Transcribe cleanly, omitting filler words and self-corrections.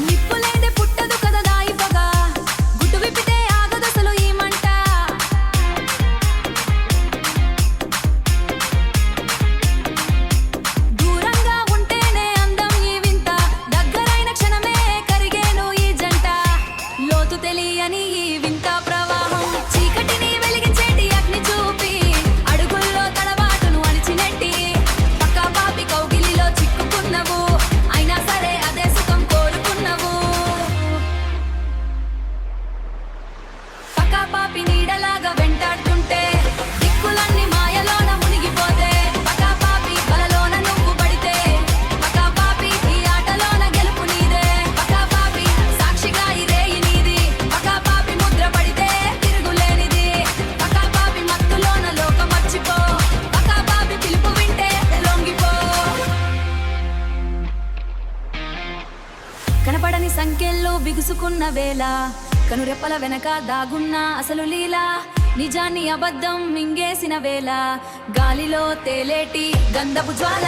నిప్పులేందే పుట్టదు కదా దాయి పొగ, గుట్టు విప్పితే ఆగదసలు ఈ మంట. దూరంగా ఉంటేనే అందం ఈ వింత, దగ్గరైన క్షణమే కరిగేను ఈ జంట. లోతు తెలియని ఈ వింత ప్రవాహం, చీకటిని వెలిగించేటి అగ్ని చూపి అడుగుల్లో తడబాటును అణిచినట్టి. పక్కా పాపి కౌగిలిలో చిక్కుకున్నవు, అయినా సరే అదే సుఖం కోరుకున్నవు. పక్కా పాపి నీడలాగా వెంటాడుతుంటే దిక్కులన్నీ మాయలోన మునిగిపోతే. పక్కా పాపి బలలోన నువ్వు పడితే, పక్కా పాపి ఈ ఆటలోన గెలుపు నీదే. పక్కా పాపి సాక్షిగా ఈ రేయి నీది, పక్కా పాపి ముద్ర పడితే తిరుగులేనిది. పక్కా పాపి మత్తులోన లోకం మర్చిపో, పక్కా పాపి పిలుపు వింటే లొంగిపో. కనపడని సంఖ్యల్లో బిగుసుకున్న వేళ, కనురెప్పల వెనక దాగున్న అసలు లీల. నిజాన్ని అబద్ధం మింగేసిన వేళ, గాలిలో తేలేటి గంధపు జ్వాల.